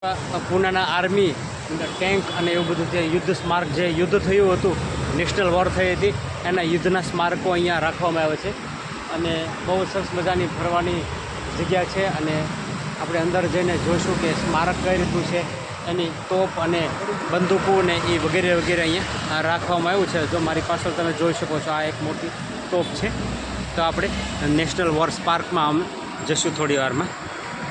પૂનાના army tank અને એવું બધું જે યુદ્ધ સ્મારક જે યુદ્ધ થયું હતું, નેશનલ વોર થઈ હતી, એના યુદ્ધના સ્મારકો અહીંયા રાખવામાં આવે છે અને બહુ સરસ મજાની ફરવાની જગ્યા છે. અને આપણે અંદર જઈને જોઈશું કે સ્મારક કઈ રીતનું છે, એની તોપ અને બંદૂકો ને એ વગેરે વગેરે અહીંયા રાખવામાં આવ્યું છે. જો મારી પાછળ તમે જોઈ શકો છો, આ એક મોટી તોપ છે. તો આપણે નેશનલ વોર સ્પાર્કમાં અમે જઈશું થોડી વારમાં.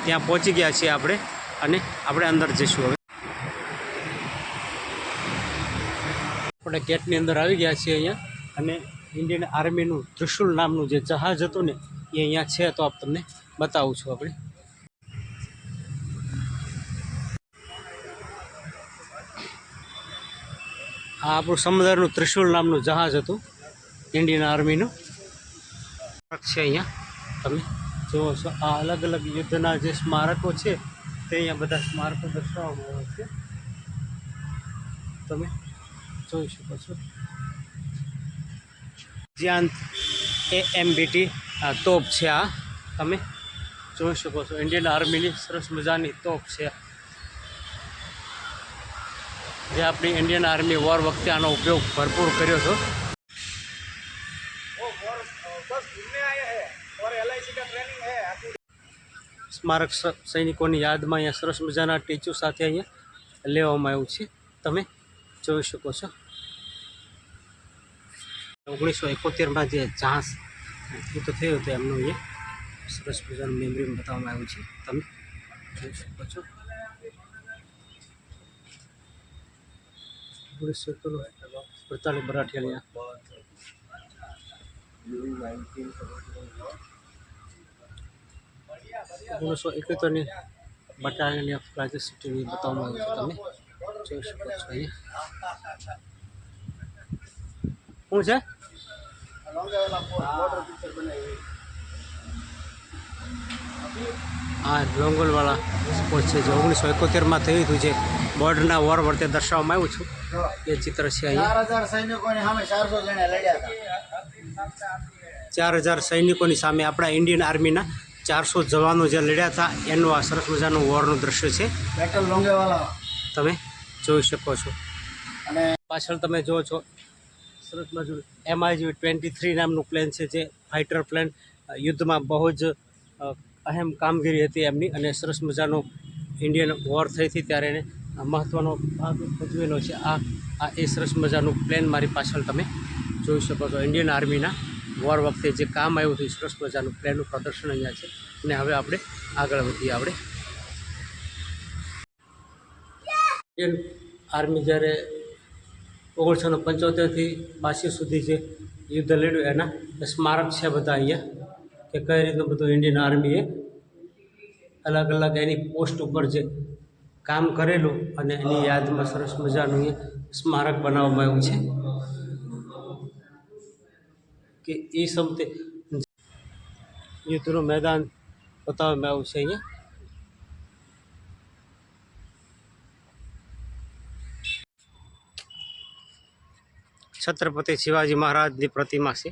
ત્યાં પહોંચી ગયા છીએ આપણે અને આપણે અંદર જઈશું. હવે આપણે ગેટની અંદર આવી ગયા છીએ અહીંયા, અને ઇન્ડિયન આર્મીનું ત્રિશુલ નામનું જે જહાજ હતું ને એ અહીંયા છે. તો આપ તમને બતાવું છું. આપણે આ આપણું સમુદ્રનું ત્રિશુલ નામનું જહાજ હતું ઇન્ડિયન આર્મીનું છે. અહીંયા તમે જુઓ છો, આ અલગ અલગ યુદ્ધના જે સ્મારકો છે તે અહીંયા બધા સ્મારકો દર્શાવવામાં આવે છે. તમે જોઈ શકો છો. જ્યાં AMBT તોપ છે, આ તમે જોઈ શકો છો. ઇન્ડિયન આર્મીની સરસ મજાની તોપ છે, જે આપણી ઇન્ડિયન આર્મી વોર વખતે આનો ઉપયોગ ભરપૂર કર્યો હતો. સ્મારક સૈનિકોની યાદમાં અહીંયા સરસ મજાના ટેચ્યુ સાથે અહીંયા લેવામાં આવ્યું છે. તમે જોઈ શકો છો. 1971માં જે જહાજ યુદ્ધ થયું હતું એમનું અહીંયા સરસ મજાનું મેમરી બતાવવામાં આવ્યું છે. તમે જોઈ શકો છો. 1947 મરાઠિયા 1971ની બટાલિયન ઓફ પ્લાઝા સિટીની બતાવવામાં આવ્યું છે. તમે જોઈ શકો છો. અહીંયા શું છે? હા, લોંગોલવાળા સ્પોર્ટ છે, જે 1971માં થયું હતું, જે બોર્ડરના વોર વર્તે દર્શાવવામાં આવ્યું છું. એ ચિત્ર છે અહીંયા. 4000 સૈનિકોની સામે આપણા ઇન્ડિયન આર્મીના 400 જવાનો જે લડ્યા હતા એનું આ સરસ મજાનું વોરનું દ્રશ્ય છે. તમે જોઈ શકો છો. અને પાછળ તમે જુઓ છો સરસ મજાનું MiG-23 નામનું પ્લેન છે, જે ફાઇટર પ્લેન યુદ્ધમાં બહુ જ અહેમ કામગીરી હતી એમની, અને સરસ મજાનો ઇન્ડિયન વોર થઈ હતી ત્યારે એને મહત્ત્વનો ભાગ ભજવેલો છે. આ એ સરસ મજાનું પ્લેન મારી પાછળ તમે જોઈ શકો છો. ઇન્ડિયન આર્મીના વોર વખતે જે કામ આવ્યું હતું સરસ મજાનું પ્લેનનું પ્રદર્શન અહીંયા છે. અને હવે આપણે આગળ વધીએ. આપણે ઇન્ડિયન આર્મી જ્યારે 1975થી 82 સુધી જે યુદ્ધ લડ્યું એના સ્મારક છે બધા અહીંયા, કે કઈ રીતનું બધું ઇન્ડિયન આર્મીએ અલગ અલગ એની પોસ્ટ ઉપર જે કામ કરેલું અને એની યાદમાં સરસ મજાનું અહીંયા સ્મારક બનાવવામાં આવ્યું છે. કે એ સમયે યુદ્ધનું મેદાન બતાવવામાં આવ્યું છે અહીંયા. છત્રપતિ શિવાજી મહારાજની પ્રતિમા છે.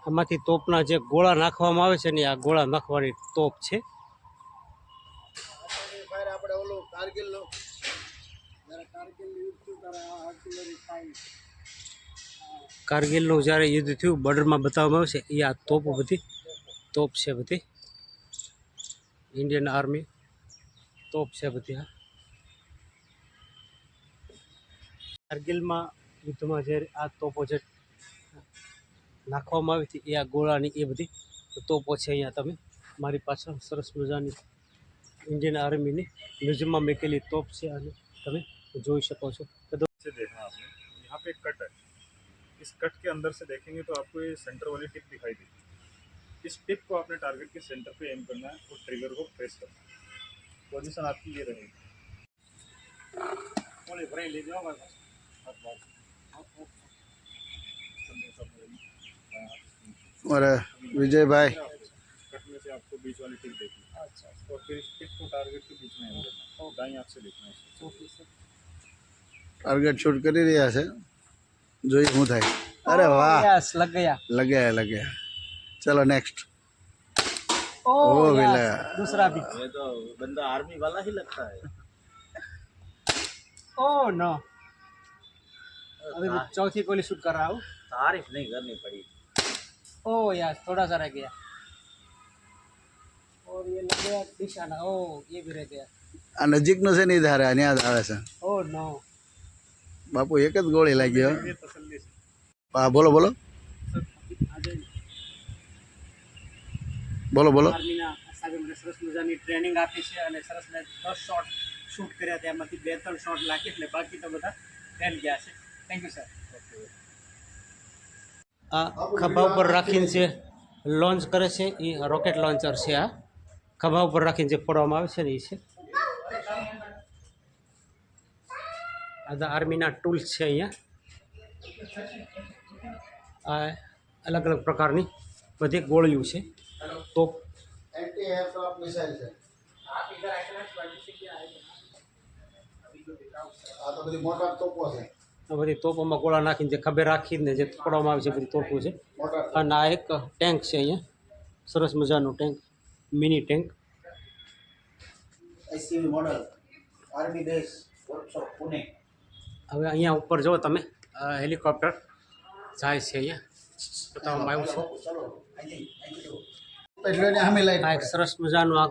આમાંથી તોપના જે ગોળા નાખવામાં આવે છે ને, આ ગોળા નાખવાની તોપ છે. કારગિલનું જ્યારે યુદ્ધ થયું બોર્ડરમાં બતાવવામાં આવે છે, એ આ તોપ છે બધી ઇન્ડિયન આર્મી તોપ છે બધી. આ કારગિલમાં યુદ્ધમાં જ્યારે આ તોપો જે નાખવામાં આવી હતી, એ આ ગોળાની એ બધી તોપો છે. અહીંયા તમે મારી પાછળ સરસ મજાની इंडियन आर्मी ने म्यूजियम में मेकेली तोप से તમે જોઈ શકો છો. से देखना आपने, यहाँ पे एक कट है. इस कट के अंदर से देखेंगे तो आपको ये सेंटर वाली टिप दिखाई देगी. इस टिप को आपने टारगेट के सेंटर पे एम करना है और ट्रिगर को प्रेस करना है. पोजीशन आपकी ये रहेगी. ले जाओ और विजय भाई कट में से आपको बीच वाली टिप देखनी. अच्छा और फिर इस टिप को टारगेट के बीच में एम करना है, दाएं आंख से देखना है इसको। ओके सर ટાર્ગેટ શૂટ કરી રહ્યા છે, જોઈ શું થાય. અરે વાહ, यस लग गया લગ્યા લગ્યા. ચલો નેક્स्ट. ओ ओ यस मिला. दूसरा भी ये तो बंदा आर्मी वाला ही लगता है। ओ नो अभी मैं चौथी गोली शूट कर रहा हूँ तारीफ नहीं करनी पड़ी। ओ यस थोड़ा सा रह गया और ये लग गया निशाना ओ ये भी रह गया આ નજીકનો છે ને, ધારે ત્યાં જ આવે છે. ओ नो બાપુ એક જ ગોળી લાગી હો. ये तसल्ली से હા બોલો બોલો બોલો બોલો. આર્મીના સાહેબે મને સરસ મજાની ટ્રેનિંગ આપી છે અને સરસ મેં 10 શોટ શૂટ કર્યા ત્યાંમાંથી 2-3 શોટ લાગી એટલે બાકી તો બધા ફેલ ગયા છે થેન્ક યુ સર આ ખભા ઉપર રાખીને છે લોન્ચ કરે છે એ રોકેટ લોન્ચર છે આ ખભા ઉપર રાખીને જે ફોડવામાં આવે છે ને એ છે આ બધા આર્મીના ટૂલ્સ છે અહીંયા આ અલગ અલગ પ્રકારની બધી ગોળીઓ છે તોપ એન્ટી એરક્રાફ્ટ મિસાઇલ છે. આ તો બધી મોટા તોપો છે. આ બધી તોપોમાં ગોળા નાખીને જે ખભે રાખીને જે ફોડવામાં આવે છે બધી તોપો છે મોટા અને આ એક ટેન્ક છે અહીંયા સરસ મજાનું tank mini tank SCV model army base workshop Pune. હવે અહીંયા ઉપર જો તમે હેલિકોપ્ટર જાય છે અહીંયા બતાવવામાં આવ્યું છે चलो आई थी એટલે એની સામે લાઈટ આ એક સરસ મજાનું આ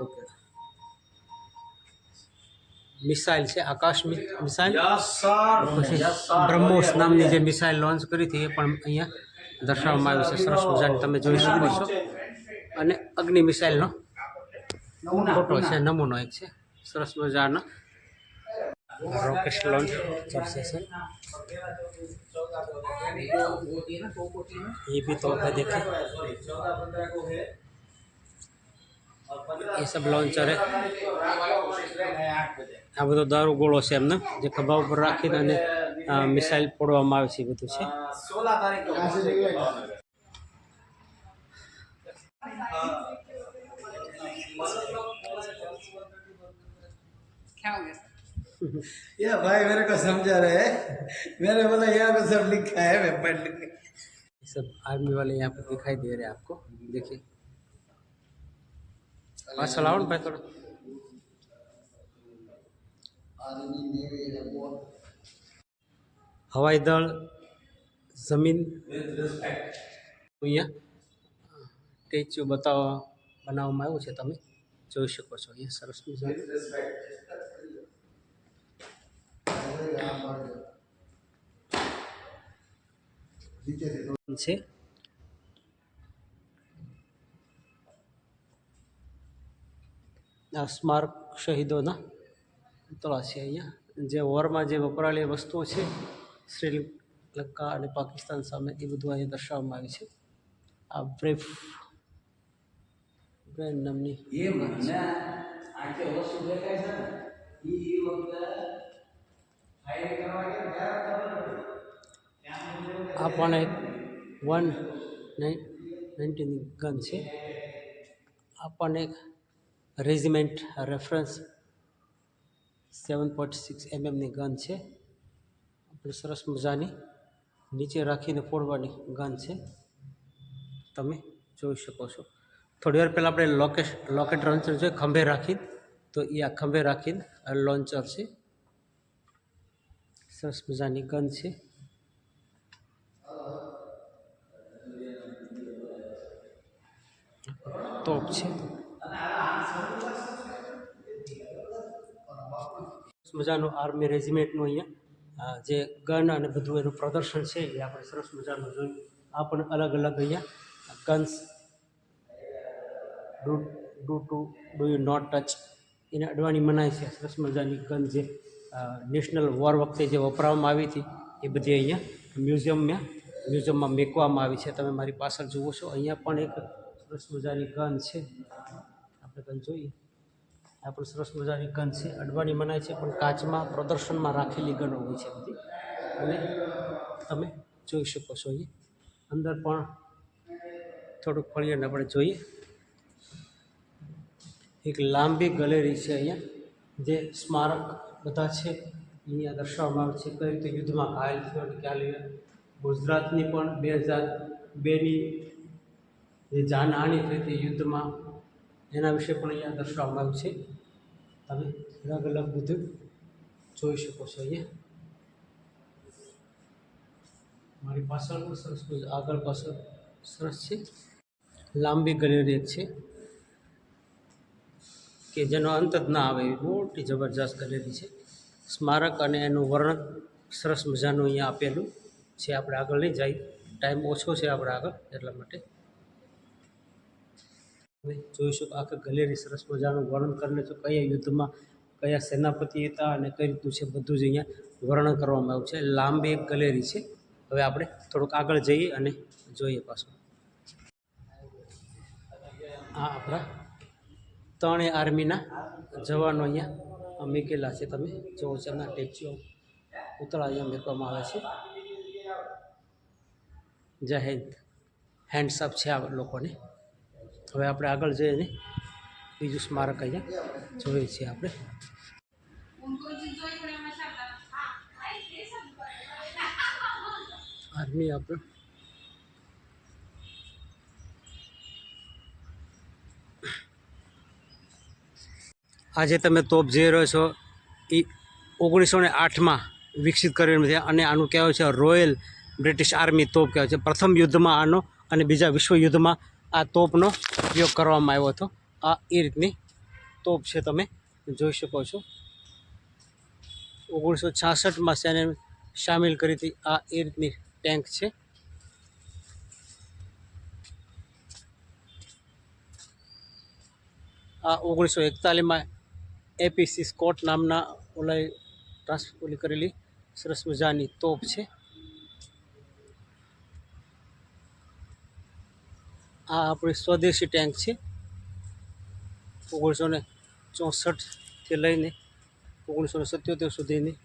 મિસાઇલ છે આકાશ મિસાઇલ यस सर પછી બ્રહ્મોસ નામની જે મિસાઇલ લોન્ચ કરી હતી એ પણ અહીંયા દર્શાવવામાં આવી છે સરસ મજાની તમે જોઈ શકો છો અને અગ્નિ મિસાઇલનો ફોટો છે નમૂનો એક છે સરસ મજાનો રોકેટ લોન્ચ કરશે છે ये भी तोहफा देखे ये सब लॉन्चर है આ બધો દારૂ ગોળો છે એમને જે ખભા ઉપર રાખીને અને મિસાઇલ ફોડવામાં આવે છે એ બધું છે 16 तारीख को ये भाई मेरे को समझा रहे हैं, मैंने बोला यहाँ पे सब लिखा है, मैं पढ़ लिख. ये सब आर्मी वाले यहाँ पे दिखाई दे रहे हैं आपको देखिए पास लाओ ना भाई थोड़ा હવાઈ દળ જમીન અહીંયા સ્ટેચ્યુ બનાવવામાં આવ્યું છે તમે જોઈ શકો છો અહીંયા સરસ મજાનું છે આ સ્મારક શહીદોના પુતળા છે અહીંયા જે વોરમાં જે વપરાયેલી વસ્તુઓ છે શ્રીલંકા અને પાકિસ્તાન સામે એ બધું અહીંયા દર્શાવવામાં આવ્યું છે આ બ્રેન નામની ये મને આંખે વસ્તુ દેખાય છે ને ઈ વખતે ફાયર કરવા ગયા ત્યારે આ પણ એક 119 ગન છે આ પણ એક રેજિમેન્ટ રેફરન્સ 7.6 mmની ગન છે આપણે સરસ મજાની નીચે રાખીને ફોડવાની ગન છે તમે જોઈ શકો છો થોડી વાર પહેલાં આપણે લોકેટ લોન્ચર છે ખંભે રાખીને તો એ આ ખંભે રાખીને લોન્ચર છે સરસ મજાની ગન છે તોપ છે મજાનું આર્મી રેજિમેન્ટનું અહીંયા જે ગન અને બધું એનું પ્રદર્શન છે એ આપણે સરસ મજાનું જોયું આ પણ અલગ અલગ અહીંયા guns do you not touch એને અડવાની મનાય છે સરસ મજાની ગન જે નેશનલ વોર વખતે જે વપરાવામાં આવી હતી એ બધી અહીંયા મ્યુઝિયમમાં મેકવામાં આવી છે તમે મારી પાછળ જુઓ છો અહીંયા પણ એક સરસ મજાની ગન છે આપણે ગન જોઈએ આ પણ સરસ મજાની ગન છે અડવાની મનાય છે પણ કાચમાં પ્રદર્શનમાં રાખેલી ગનો હોય છે બધી અને તમે જોઈ શકો છો અહીંયા અંદર પણ થોડુંક ફળીને આપણે જોઈએ એક લાંબી ગેલેરી છે અહીંયા, જે સ્મારક બધા છે અહીંયા દર્શાવવામાં આવે છે. કઈ રીતે યુદ્ધમાં ઘાયલ થયો અને ક્યાં લઈ ગયા. ગુજરાતની પણ 2002ની જે જાનહાનિ થઈ હતી યુદ્ધમાં, એના વિશે પણ અહીંયા દર્શાવવામાં આવ્યું છે. તમે અલગ અલગ બધું જોઈ શકો છો અહીંયા. મારી પાછળ પણ સરસ બધું, આગળ પાછળ સરસ છે. લાંબી ગેલેરી એક છે કે જેનો અંત જ ના આવે એવી મોટી જબરજસ્ત ગેલેરી છે. સ્મારક અને એનું વર્ણન સરસ મજાનું અહીંયા આપેલું છે. આપણે આગળ નહીં જાય, ટાઈમ ઓછો છે આપણે આગળ, એટલા માટે તમે જોઈશું કે આખી ગેલેરી સરસ મજાનું વર્ણન કરી છે. કયા યુદ્ધમાં કયા સેનાપતિ હતા અને કઈ રીતનું છે બધું જ અહીંયા વર્ણન કરવામાં આવ્યું છે. લાંબી એક ગેલેરી છે. હવે આપણે થોડુંક આગળ જઈએ અને જોઈએ પાછું. આ આપણા ત્રણેય આર્મીના જવાનો અહીંયા મૂકેલા છે. તમે જોવો છો એમના ટેચ્યુ પૂતળા અહીંયા મૂકવામાં આવે છે. જય હિન્દ, હેન્ડ્સઅપ છે આ લોકોને. હવે આપણે આગળ જઈને બીજું સ્મારક અહીંયા જોઈએ છીએ આપણે. આર્મી આપણે આજે તમે તોપ જોઈ રહ્યો છો એ 1908માં વિકસિત કરેલું છે અને આનું કહેવાય છે રોયલ બ્રિટિશ આર્મી તોપ કહેવાય છે. પ્રથમ યુદ્ધમાં આનો અને બીજા વિશ્વ યુદ્ધમાં આ તોપનો ઉપયોગ કરવામાં આવ્યો હતો. આ એ રીતની તોપ છે, તમે જોઈ શકો છો. 1966માં તેને સામેલ કરી હતી. આ એ રીતની ટેન્ક છે. આ 1941માં એપીસી સ્કોટ નામના ઓલી કરેલી સરસ મજાની તોપ છે. આ આપણી સ્વદેશી ટેન્ક છે. 1964થી લઈને 1977 સુધીની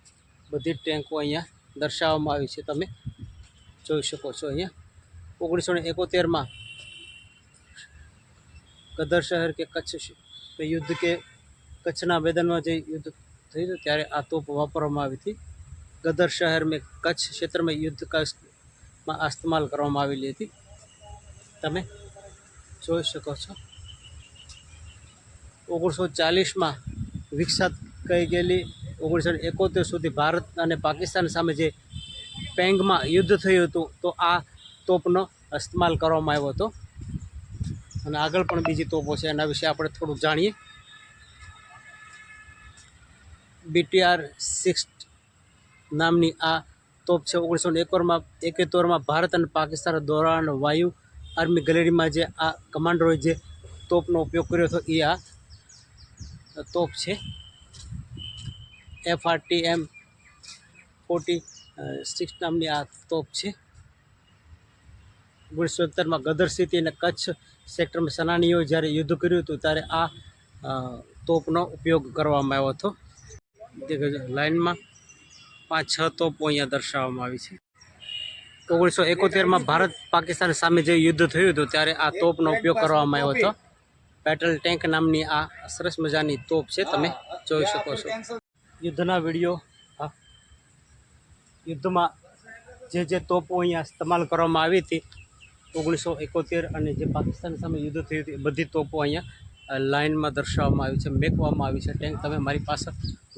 બધી જ ટેન્કો અહીંયા દર્શાવવામાં આવી છે. તમે જોઈ શકો છો અહીંયા. 1971માં ગદર શહેર કે કચ્છ યુદ્ધ કે કચ્છના મેદાનમાં જે યુદ્ધ થયું હતું ત્યારે આ તોપ વાપરવામાં આવી હતી. ગદર શહેર મેં કચ્છ ક્ષેત્રમાં યુદ્ધ માં આ ઇસ્તેમાલ કરવામાં આવેલી હતી. તમે જોઈ શકો છો. 1940માં વિકસાત કહી ગયેલી 1971 સુધી ભારત અને પાકિસ્તાન સામે જે પેંગમાં યુદ્ધ થયું હતું તો આ તોપનો ઇસ્તેમાલ કરવામાં આવ્યો હતો. અને આગળ પણ બીજી તોપો છે, એના વિશે આપણે થોડુંક જાણીએ. BTR-6 નામની આ તોપ છે. 1971માં ભારત અને પાકિસ્તાન દોરાન વાયુ આર્મી ગેલેરીમાં જે આ કમાન્ડરોએ જે તોપનો ઉપયોગ કર્યો હતો એ આ તોપ છે. FRTM-46 નામની આ તોપ છે. 1971માં ગદર સ્થિતિ અને કચ્છ સેક્ટરમાં સેનાનીઓ જ્યારે યુદ્ધ કર્યું હતું ત્યારે આ તોપનો ઉપયોગ કરવામાં આવ્યો હતો. લાઇનમાં 5-6 તોપો અહીંયા દર્શાવવામાં આવી છે. 1971માં ભારત પાકિસ્તાન સામે જે યુદ્ધ થયું હતું ત્યારે આ તોપનો ઉપયોગ કરવામાં આવ્યો હતો. પેટ્રોલ ટેન્ક નામની આ સરસ મજાની તોપ છે. તમે જોઈ શકો છો. યુદ્ધના વિડીયો, યુદ્ધમાં જે તોપો અહીંયા ઇસ્તેમાલ કરવામાં આવી હતી 1971 અને જે પાકિસ્તાન સામે યુદ્ધ થયું હતું એ બધી તોપો અહીંયા લાઇનમાં દર્શાવવામાં આવી છે, મેકવામાં આવી છે. ટેન્ક તમે મારી પાસે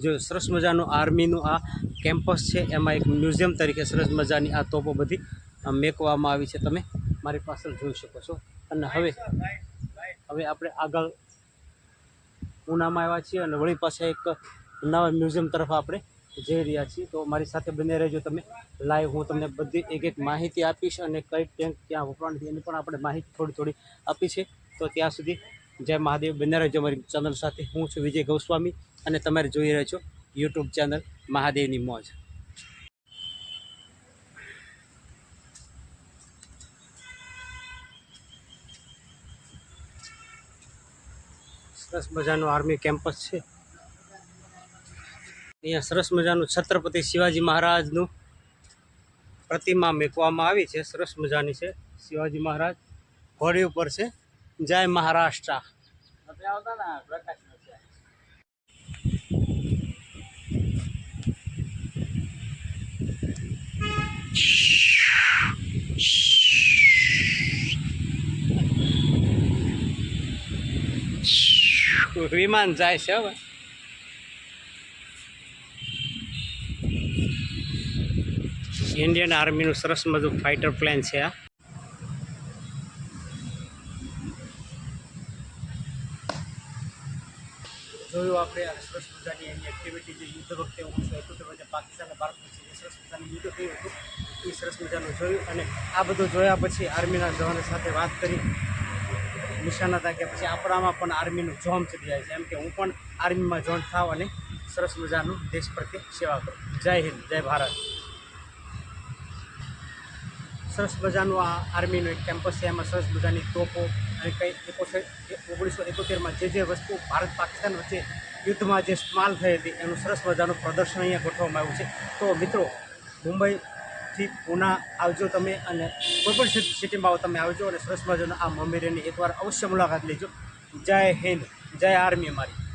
જો સરસ મજાનું આર્મીનું આ કેમ્પસ છે, એમાં એક મ્યુઝિયમ તરીકે સરસ મજાની આ તોપો બધી મેકવામાં આવી છે. તમે મારી પાછળ જોઈ શકો છો. અને હવે આપણે આગળ ઉનામાં આવ્યા છીએ અને વળી પાસે એક નવા મ્યુઝિયમ તરફ આપણે જઈ રહ્યા છીએ. તો મારી સાથે બને રહેજો તમે લાઈવ. હું તમને બધી એક માહિતી આપીશ અને કઈ ટેન્ક ક્યાં વપરાવાની એની પણ આપણે માહિતી થોડી આપી છે. તો ત્યાં સુધી જય મહાદેવ, બને રહેજો મારી ચેનલ સાથે. હું છું વિજય ગોસ્વામી અને તમારે જોઈ રહ્યા છો યુટ્યુબ ચેનલ મહાદેવની મોજ. સરસ મજાનું આર્મી કેમ્પસ છે. અહીંયા સરસ મજાનું છત્રપતિ શિવાજી મહારાજનું પ્રતિમા મૂકવામાં આવી છે. સરસ મજાની છે. શિવાજી મહારાજ ઘોડી ઉપર છે. જય મહારાષ્ટ્ર. આવતા ને પ્રકાશ નથી. વિમાન જાય છે હવે. ઇન્ડિયન આર્મીનું સરસ મજાનું ફાઇટર પ્લેન છે આ. જોયું આપણે આ સરસ મજાની એની એક્ટિવિટી જે યુદ્ધ વખતે 1971 પાકિસ્તાન અને ભારત વચ્ચે જે સરસ મજાનું યુદ્ધ થયું હતું એ સરસ મજાનું જોયું. અને આ બધું જોયા પછી આર્મીના જવાનો સાથે વાત કરી નિશાના હતા કે પછી આપણામાં પણ આર્મીનું જોમ ચડી જાય છે, એમ કે હું પણ આર્મીમાં જોઈન થાવ અને સરસ મજાનું દેશ પ્રત્યે સેવા કરું. જય હિન્દ, જય ભારત. સરસ મજાનું આ આર્મીનું એક કેમ્પસ છે. એમાં સરસ મજાની તોપો અને કંઈ 1971માં જે વસ્તુ ભારત પાકિસ્તાન વચ્ચે યુદ્ધમાં જે ઇસ્તેમાલ થઈ હતી એનું સરસ મજાનું પ્રદર્શન અહીંયા ગોઠવવામાં આવ્યું છે. તો મિત્રો, મુંબઈથી પૂના આવજો તમે, અને કોઈપણ સિટીમાં આવો તમે આવજો અને સરસ મજાનું આ મંદિરની એકવાર અવશ્ય મુલાકાત લેજો. જય હિન્દ, જય આર્મી અમારી.